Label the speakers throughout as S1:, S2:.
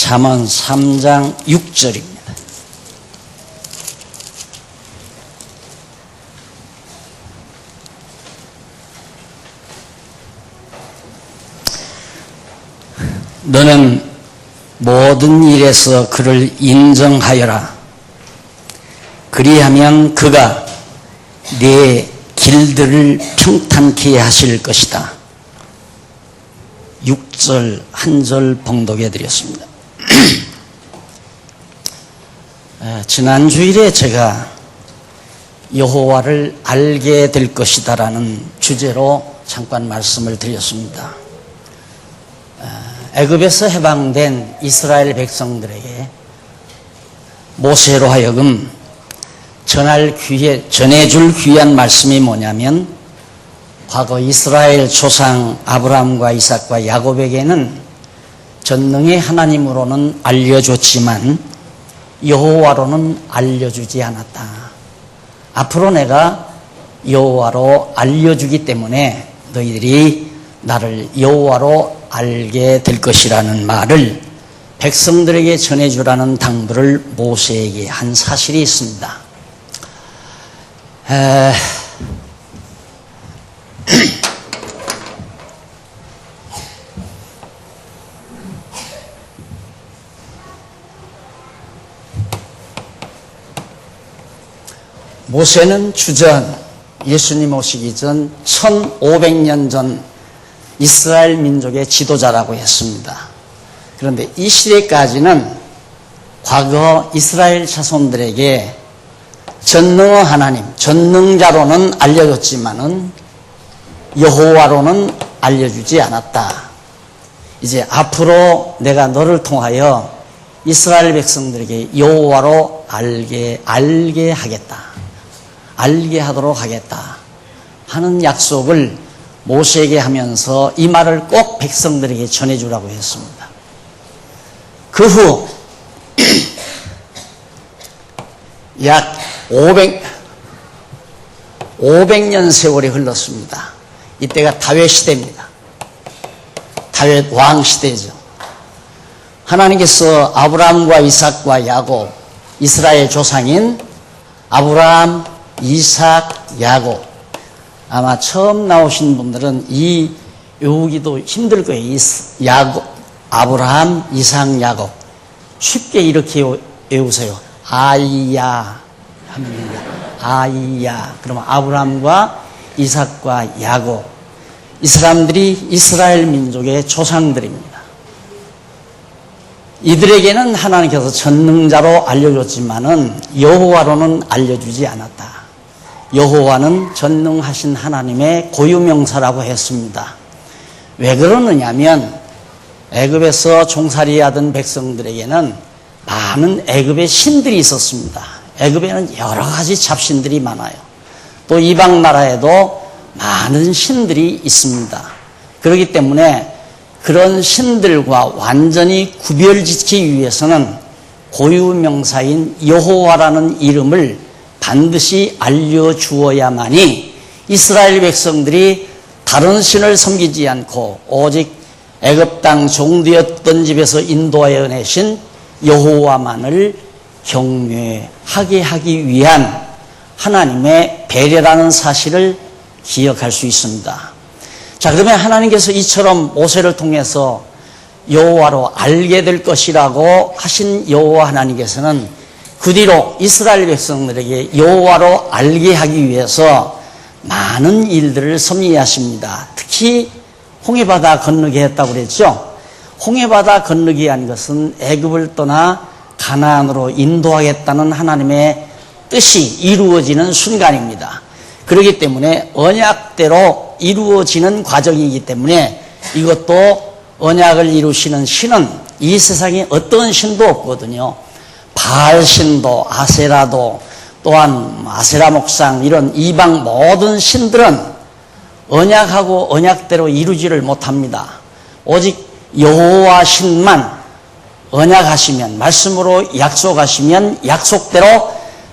S1: 잠언 3장 6절입니다. 너는 모든 일에서 그를 인정하여라. 그리하면 그가 네 길들을 평탄케 하실 것이다. 6절 한 절 봉독해 드렸습니다. 지난 주일에 제가 여호와를 알게 될 것이다 라는 주제로 잠깐 말씀을 드렸습니다. 애굽에서 해방된 이스라엘 백성들에게 모세로 하여금 전해줄 귀한 말씀이 뭐냐면, 과거 이스라엘 조상 아브라함과 이삭과 야곱에게는 전능의 하나님으로는 알려줬지만 여호와로는 알려주지 않았다. 앞으로 내가 여호와로 알려주기 때문에 너희들이 나를 여호와로 알게 될 것이라는 말을 백성들에게 전해주라는 당부를 모세에게 한 사실이 있습니다. 모세는 주전, 예수님 오시기 전 1500년 전 이스라엘 민족의 지도자라고 했습니다. 그런데 이 시대까지는 과거 이스라엘 자손들에게 전능의 하나님, 전능자로는 알려줬지만은 여호와로는 알려주지 않았다. 이제 앞으로 내가 너를 통하여 이스라엘 백성들에게 여호와로 알게 하겠다. 알게 하도록 하겠다 하는 약속을 모세에게 하면서 이 말을 꼭 백성들에게 전해주라고 했습니다. 그 후 약 500년 세월이 흘렀습니다. 이때가 다윗 시대입니다. 다윗 왕 시대죠. 하나님께서 아브라함과 이삭과 야곱, 이스라엘 조상인 아브라함, 이삭, 야곱, 아마 처음 나오신 분들은 이 외우기도 힘들 거예요. 아브라함, 이삭, 야곱. 쉽게 이렇게 외우세요. 아이야 하면 됩니다. 아이야. 그러면 아브라함과 이삭과 야곱, 이 사람들이 이스라엘 민족의 조상들입니다. 이들에게는 하나님께서 전능자로 알려줬지만은 여호와로는 알려주지 않았다. 여호와는 전능하신 하나님의 고유명사라고 했습니다. 왜 그러느냐면 애굽에서 종살이하던 백성들에게는 많은 애굽의 신들이 있었습니다. 애굽에는 여러 가지 잡신들이 많아요. 또 이방 나라에도 많은 신들이 있습니다. 그렇기 때문에 그런 신들과 완전히 구별짓기 위해서는 고유명사인 여호와라는 이름을 반드시 알려주어야만이 이스라엘 백성들이 다른 신을 섬기지 않고 오직 애굽 땅 종되었던 집에서 인도하여 내신 여호와만을 경외하게 하기 위한 하나님의 배려라는 사실을 기억할 수 있습니다. 자, 그러면 하나님께서 이처럼 모세를 통해서 여호와로 알게 될 것이라고 하신 여호와 하나님께서는 그 뒤로 이스라엘 백성들에게 여호와로 알게 하기 위해서 많은 일들을 섭리하십니다. 특히 홍해바다 건너게 했다고 그랬죠. 홍해바다 건너게 한 것은 애굽을 떠나 가나안으로 인도하겠다는 하나님의 뜻이 이루어지는 순간입니다. 그렇기 때문에 언약대로 이루어지는 과정이기 때문에 이것도 언약을 이루시는 신은 이 세상에 어떤 신도 없거든요. 바알 신도, 아세라도, 또한 아세라 목상, 이런 이방 모든 신들은 언약하고 언약대로 이루지를 못합니다. 오직 여호와 신만 언약하시면, 말씀으로 약속하시면 약속대로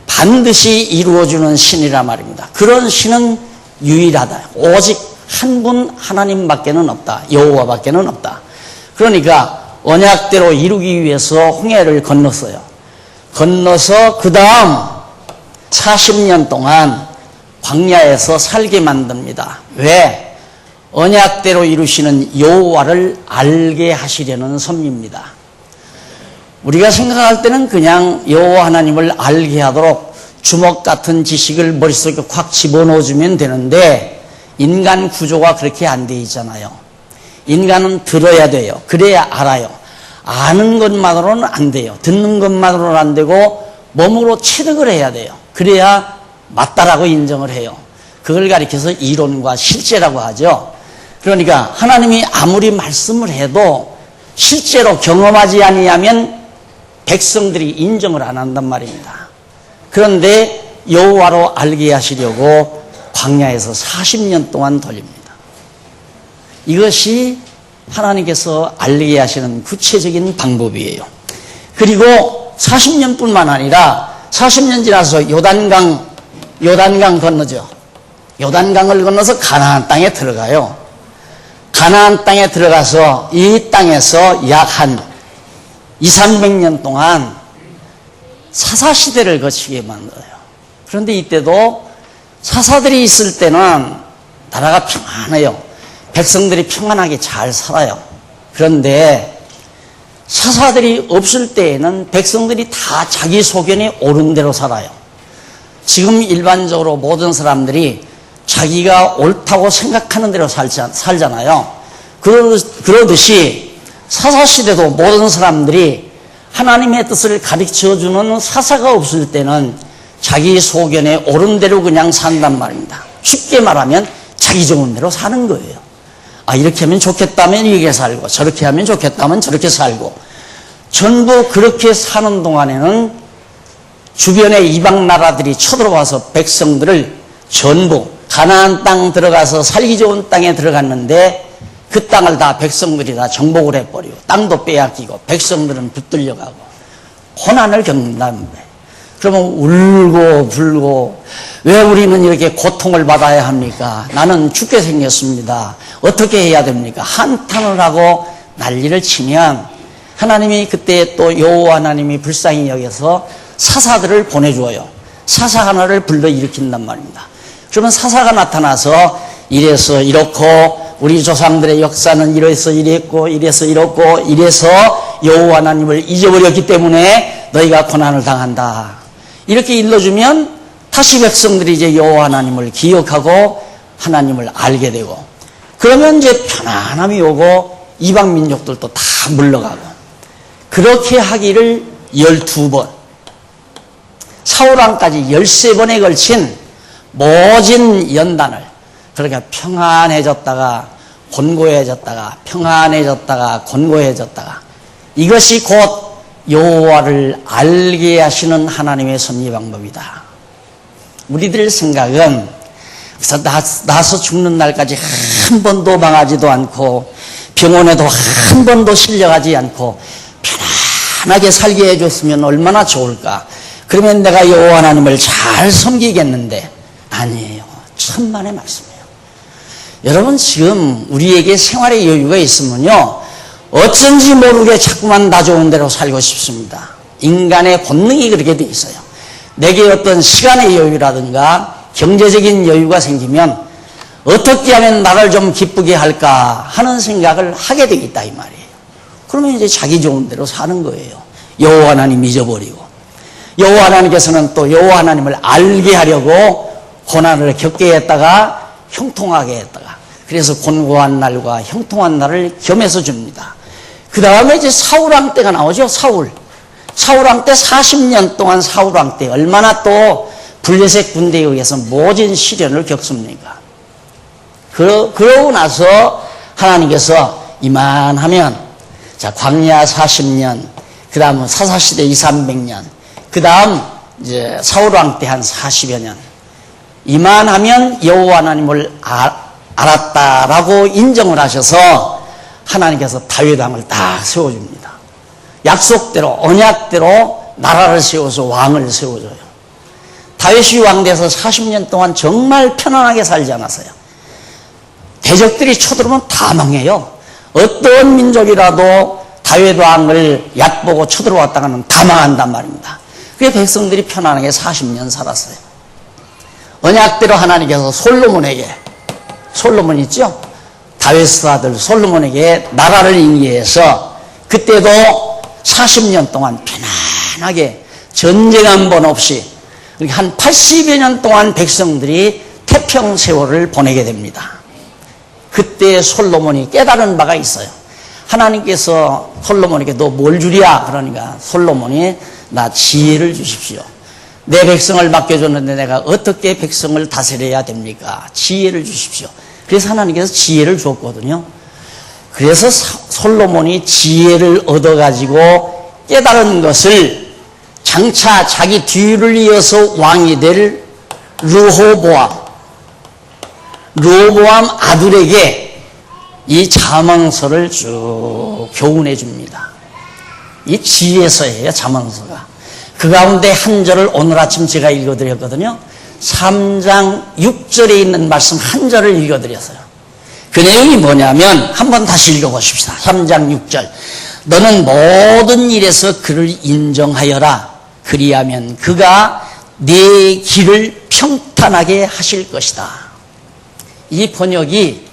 S1: 반드시 이루어주는 신이란 말입니다. 그런 신은 유일하다. 오직 한 분 하나님밖에는 없다. 여호와밖에는 없다. 그러니까 언약대로 이루기 위해서 홍해를 건넜어요. 건너서 그 다음 40년 동안 광야에서 살게 만듭니다. 왜? 언약대로 이루시는 여호와를 알게 하시려는 섭리입니다. 우리가 생각할 때는 그냥 여호와 하나님을 알게 하도록 주먹 같은 지식을 머릿속에 콱 집어넣어주면 되는데 인간 구조가 그렇게 안 돼 있잖아요. 인간은 들어야 돼요. 그래야 알아요. 아는 것만으로는 안 돼요. 듣는 것만으로는 안 되고 몸으로 체득을 해야 돼요. 그래야 맞다라고 인정을 해요. 그걸 가리켜서 이론과 실제라고 하죠. 그러니까 하나님이 아무리 말씀을 해도 실제로 경험하지 아니하면 백성들이 인정을 안 한단 말입니다. 그런데 여호와로 알게 하시려고 광야에서 40년 동안 돌립니다. 이것이 하나님께서 알게 하시는 구체적인 방법이에요. 그리고 40년뿐만 아니라 40년 지나서 요단강 건너죠. 요단강을 건너서 가나안 땅에 들어가요. 가나안 땅에 들어가서 이 땅에서 약 한 200~300년 동안 사사시대를 거치게 만들어요. 그런데 이때도 사사들이 있을 때는 나라가 평안해요. 백성들이 평안하게 잘 살아요. 그런데 사사들이 없을 때에는 백성들이 다 자기 소견에 옳은 대로 살아요. 지금 일반적으로 모든 사람들이 자기가 옳다고 생각하는 대로 살잖아요. 그러듯이 사사시대도 모든 사람들이 하나님의 뜻을 가르쳐주는 사사가 없을 때는 자기 소견에 옳은 대로 그냥 산단 말입니다. 쉽게 말하면 자기 좋은 대로 사는 거예요. 이렇게 하면 좋겠다면 이렇게 살고 저렇게 하면 좋겠다면 저렇게 살고 전부 그렇게 사는 동안에는 주변의 이방 나라들이 쳐들어와서 백성들을 전부 가나안 땅 들어가서 살기 좋은 땅에 들어갔는데 그 땅을 다 백성들이 다 정복을 해버리고 땅도 빼앗기고 백성들은 붙들려가고 고난을 겪는다는 거예요. 그러면 울고 불고 왜 우리는 이렇게 고통을 받아야 합니까? 나는 죽게 생겼습니다. 어떻게 해야 됩니까? 한탄을 하고 난리를 치면 하나님이 그때 또 여호와 하나님이 불쌍히 여겨서 사사들을 보내줘요. 사사 하나를 불러일으킨단 말입니다. 그러면 사사가 나타나서 이래서 이렇고 우리 조상들의 역사는 이래서 이랬고 이래서 이렇고 이래서 여호와 하나님을 잊어버렸기 때문에 너희가 고난을 당한다. 이렇게 일러주면 다시 백성들이 이제 여호와 하나님을 기억하고 하나님을 알게 되고 그러면 이제 편안함이 오고 이방 민족들도 다 물러가고 그렇게 하기를 12번 사울왕까지 13번에 걸친 모진 연단을 그러니까 평안해졌다가 곤고해졌다가 평안해졌다가 곤고해졌다가 이것이 곧 여호와를 알게 하시는 하나님의 섭리 방법이다. 우리들 생각은 그래서 나서 죽는 날까지 한 번도 망하지도 않고 병원에도 한 번도 실려가지 않고 편안하게 살게 해줬으면 얼마나 좋을까. 그러면 내가 여호와 하나님을 잘 섬기겠는데 아니에요. 천만의 말씀이에요. 여러분 지금 우리에게 생활의 여유가 있으면요 어쩐지 모르게 자꾸만 나 좋은 대로 살고 싶습니다. 인간의 본능이 그렇게 돼 있어요. 내게 어떤 시간의 여유라든가 경제적인 여유가 생기면 어떻게 하면 나를 좀 기쁘게 할까 하는 생각을 하게 되겠다 이 말이에요. 그러면 이제 자기 좋은 대로 사는 거예요. 여호와 하나님 잊어버리고 여호와 하나님께서는 또 여호와 하나님을 알게 하려고 고난을 겪게 했다가 형통하게 했다가 그래서 곤고한 날과 형통한 날을 겸해서 줍니다. 그 다음에 이제 사울왕 때가 나오죠. 사울왕 때 40년 동안 사울왕 때 얼마나 또 블레셋 군대에 의해서 모진 시련을 겪습니까? 그러고 나서 하나님께서 이만하면 자 광야 40년 그 다음은 사사시대 200~300년 그 다음 이제 사울왕 때 한 40여 년 이만하면 여호와 하나님을 알았다라고 인정을 하셔서 하나님께서 다윗 왕을 딱 세워줍니다. 약속대로 언약대로 나라를 세워서 왕을 세워줘요. 다윗이 왕 돼서 40년 동안 정말 편안하게 살지 않았어요. 대적들이 쳐들어오면 다 망해요. 어떤 민족이라도 다윗 왕을 얕보고 쳐들어왔다가는 다 망한단 말입니다. 그래서 백성들이 편안하게 40년 살았어요. 언약대로 하나님께서 솔로몬 있죠? 다윗의 아들 솔로몬에게 나라를 인계해서 그때도 40년 동안 편안하게 전쟁 한 번 없이 한 80여 년 동안 백성들이 태평 세월을 보내게 됩니다. 그때 솔로몬이 깨달은 바가 있어요. 하나님께서 솔로몬에게 너 뭘 주랴? 그러니까 솔로몬이 나 지혜를 주십시오. 내 백성을 맡겨줬는데 내가 어떻게 백성을 다스려야 됩니까? 지혜를 주십시오. 그래서 하나님께서 지혜를 줬거든요. 그래서 솔로몬이 지혜를 얻어가지고 깨달은 것을 장차 자기 뒤를 이어서 왕이 될 르호보암 아들에게 이 잠언서를 쭉 교훈해 줍니다. 이 지혜서예요, 잠언서가. 그 가운데 한 절을 오늘 아침 제가 읽어드렸거든요. 3장 6절에 있는 말씀 한 절을 읽어드렸어요. 그 내용이 뭐냐면 한번 다시 읽어보십시다. 3장 6절. 너는 모든 일에서 그를 인정하여라. 그리하면 그가 네 길을 평탄하게 하실 것이다. 이 번역이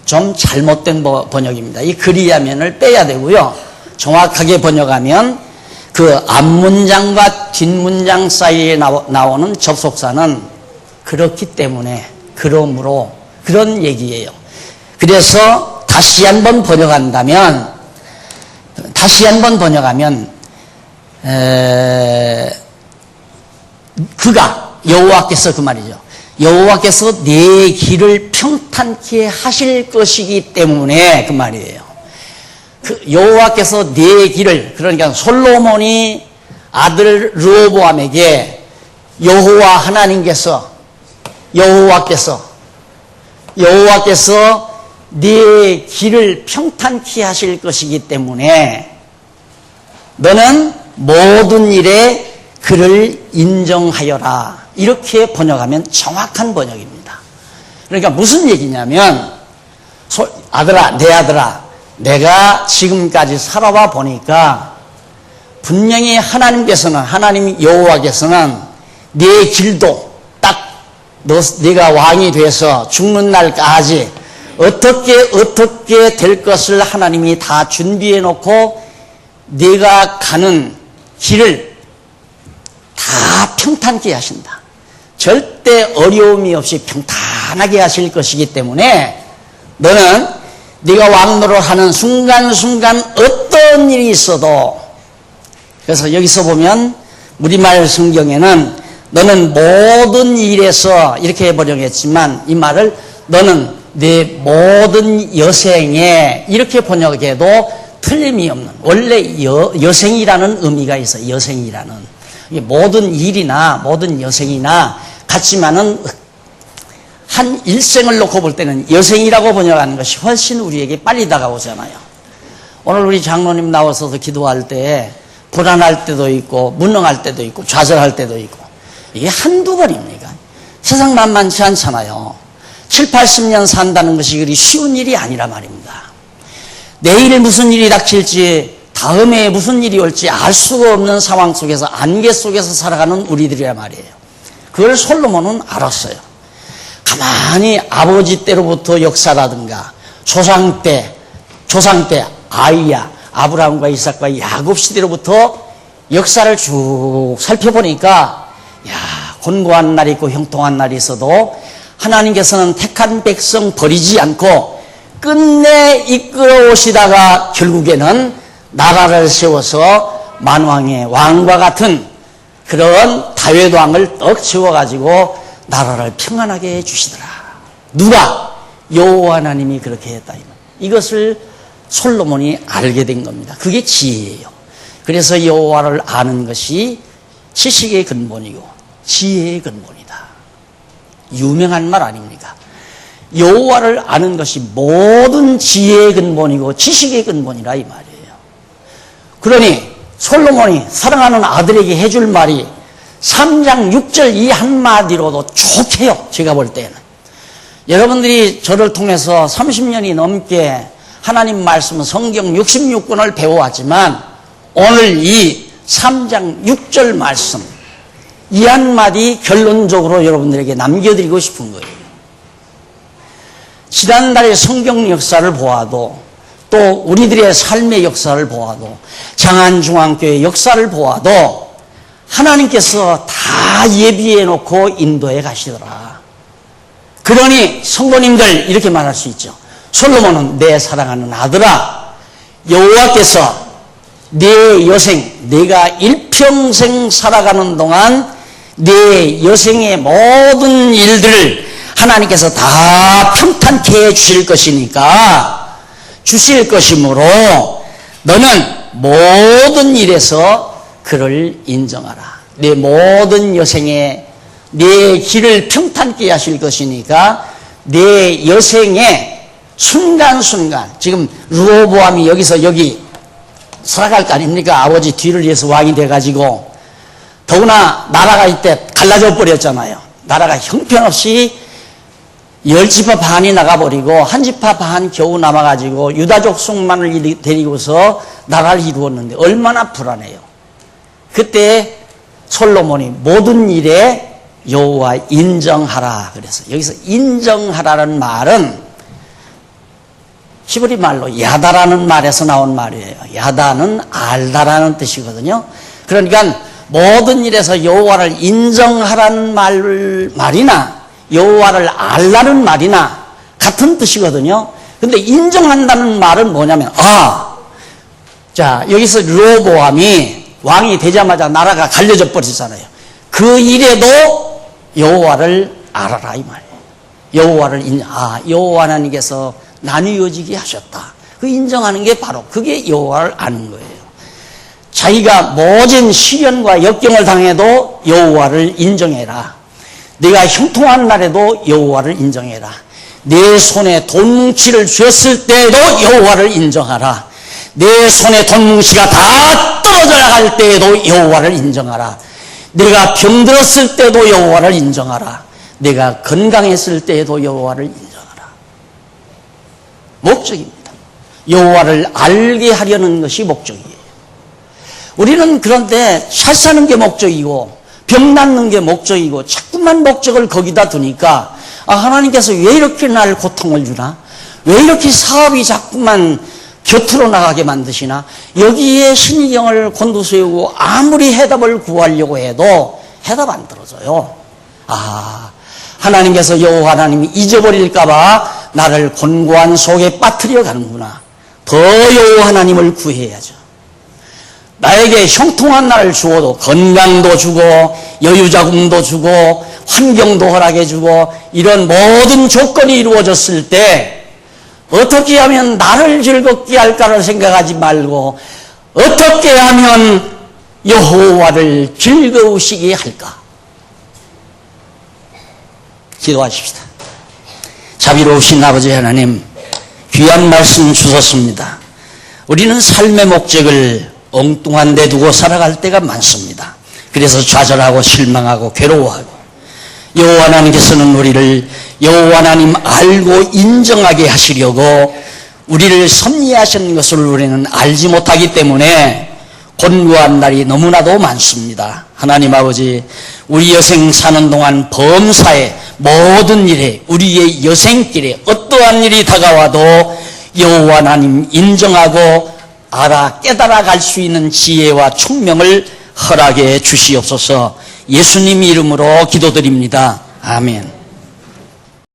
S1: 좀 잘못된 번역입니다. 이 그리하면을 빼야 되고요. 정확하게 번역하면 그 앞문장과 뒷문장 사이에 나오는 접속사는 그렇기 때문에, 그러므로, 그런 얘기예요. 그래서 다시 한번 번역하면 그가, 여호와께서 그 말이죠. 여호와께서 네 길을 평탄케 하실 것이기 때문에 그 말이에요. 그 여호와께서 네 길을, 그러니까 솔로몬이 아들 르호보암에게 여호와께서 네 길을 평탄케 하실 것이기 때문에 너는 모든 일에 그를 인정하여라. 이렇게 번역하면 정확한 번역입니다. 그러니까 무슨 얘기냐면, 내 아들아, 내가 지금까지 살아와 보니까 분명히 하나님 여호와께서는 네 길도 딱 네가 왕이 돼서 죽는 날까지 어떻게 될 것을 하나님이 다 준비해 놓고 네가 가는 길을 다 평탄케 하신다. 절대 어려움이 없이 평탄하게 하실 것이기 때문에 너는 네가 왕노릇하는 순간순간 어떤 일이 있어도, 그래서 여기서 보면 우리말 성경에는 너는 모든 일에서 이렇게 번역했지만 이 말을 너는 내 모든 여생에 이렇게 번역해도 틀림이 없는, 원래 여생이라는 의미가 있어요. 여생이라는 모든 일이나 모든 여생이나 같지만은 한 일생을 놓고 볼 때는 여생이라고 번역하는 것이 훨씬 우리에게 빨리 다가오잖아요. 오늘 우리 장로님 나와서도 기도할 때 불안할 때도 있고 무능할 때도 있고 좌절할 때도 있고, 이게 한두 번입니까? 세상 만만치 않잖아요. 7, 80년 산다는 것이 그리 쉬운 일이 아니라 말입니다. 내일 무슨 일이 닥칠지, 다음에 무슨 일이 올지 알 수가 없는 상황 속에서, 안개 속에서 살아가는 우리들이란 말이에요. 그걸 솔로몬은 알았어요. 가만히 아버지 때로부터 역사라든가 조상 때 아이야, 아브라함과 이삭과 야곱 시대로부터 역사를 쭉 살펴보니까, 곤고한 날이 있고 형통한 날이 있어도 하나님께서는 택한 백성 버리지 않고 끝내 이끌어 오시다가 결국에는 나라를 세워서 만왕의 왕과 같은 그런 다윗 왕을 떡 세워가지고 나라를 평안하게 해주시더라. 누가? 여호와 하나님이 그렇게 했다. 이것을 솔로몬이 알게 된 겁니다. 그게 지혜예요. 그래서 여호와를 아는 것이 지식의 근본이고 지혜의 근본이다. 유명한 말 아닙니까? 여호와를 아는 것이 모든 지혜의 근본이고 지식의 근본이라 이 말이에요. 그러니 솔로몬이 사랑하는 아들에게 해줄 말이 3장 6절 이 한마디로도 좋게요. 제가 볼 때는. 여러분들이 저를 통해서 30년이 넘게 하나님 말씀은 성경 66권을 배워왔지만 오늘 이 3장 6절 말씀 이 한마디 결론적으로 여러분들에게 남겨드리고 싶은 거예요. 지난달의 성경 역사를 보아도 또 우리들의 삶의 역사를 보아도 장안중앙교회 역사를 보아도 하나님께서 다 예비해 놓고 인도해 가시더라. 그러니 성도님들 이렇게 말할 수 있죠. 솔로몬은 내 사랑하는 아들아, 여호와께서 내 여생, 내가 일평생 살아가는 동안 내 여생의 모든 일들을 하나님께서 다 평탄케 해주실 것이니까 주실 것이므로 너는 모든 일에서 그를 인정하라. 내 모든 여생에 내 길을 평탄케 하실 것이니까 내 여생에 순간순간 지금 르호보암이 여기서 여기 살아갈 거 아닙니까? 아버지 뒤를 위해서 왕이 돼가지고 더구나 나라가 이때 갈라져 버렸잖아요. 나라가 형편없이 10지파 반이 나가버리고 한 지파 반 겨우 남아가지고 유다 족속만을 데리고서 나라를 이루었는데 얼마나 불안해요. 그때 솔로몬이 모든 일에 여호와 인정하라 그래서 여기서 인정하라는 말은 히브리 말로 야다라는 말에서 나온 말이에요. 야다는 알다라는 뜻이거든요. 그러니까 모든 일에서 여호와를 인정하라는 말이나 여호와를 알라는 말이나 같은 뜻이거든요. 근데 인정한다는 말은 뭐냐면 자 여기서 르호보암이 왕이 되자마자 나라가 갈려져 버리잖아요. 그 일에도 여호와를 알아라 이 말이에요. 여호와를 여호와 하나님께서 나뉘어지게 하셨다. 그 인정하는 게 바로 그게 여호와를 아는 거예요. 자기가 모진 시련과 역경을 당해도 여호와를 인정해라. 네가 형통한 날에도 여호와를 인정해라. 내 손에 돈뭉치를 쥐었을 때에도 여호와를 인정하라. 내 손에 돈뭉치가 다 떨어져 나갈 때에도 여호와를 인정하라. 내가 병들었을 때도 여호와를 인정하라. 내가 건강했을 때에도 여호와를 인정하라. 목적입니다. 여호와를 알게 하려는 것이 목적이에요. 우리는 그런데 잘 사는 게 목적이고 병 낫는 게 목적이고 자꾸만 목적을 거기다 두니까 하나님께서 왜 이렇게 날 고통을 주나? 왜 이렇게 사업이 자꾸만 곁으로 나가게 만드시나? 여기에 신의경을 곤두세우고 아무리 해답을 구하려고 해도 해답 안 들어져요. 하나님께서 여호와 하나님이 잊어버릴까 봐 나를 곤고한 속에 빠뜨려 가는구나. 더 여호와 하나님을 구해야죠. 나에게 형통한 날을 주어도 건강도 주고 여유자금도 주고 환경도 허락해 주고 이런 모든 조건이 이루어졌을 때 어떻게 하면 나를 즐겁게 할까를 생각하지 말고 어떻게 하면 여호와를 즐거우시게 할까? 기도하십시다. 자비로우신 아버지 하나님, 귀한 말씀 주셨습니다. 우리는 삶의 목적을 엉뚱한 데 두고 살아갈 때가 많습니다. 그래서 좌절하고 실망하고 괴로워하고 여호와 하나님께서는 우리를 여호와 하나님 알고 인정하게 하시려고 우리를 섭리하시는 것을 우리는 알지 못하기 때문에 곤고한 날이 너무나도 많습니다. 하나님 아버지, 우리 여생 사는 동안 범사에 모든 일에 우리의 여생길에 어떠한 일이 다가와도 여호와 하나님 인정하고 알아 깨달아 갈 수 있는 지혜와 총명을 허락해 주시옵소서. 예수님 이름으로 기도드립니다. 아멘.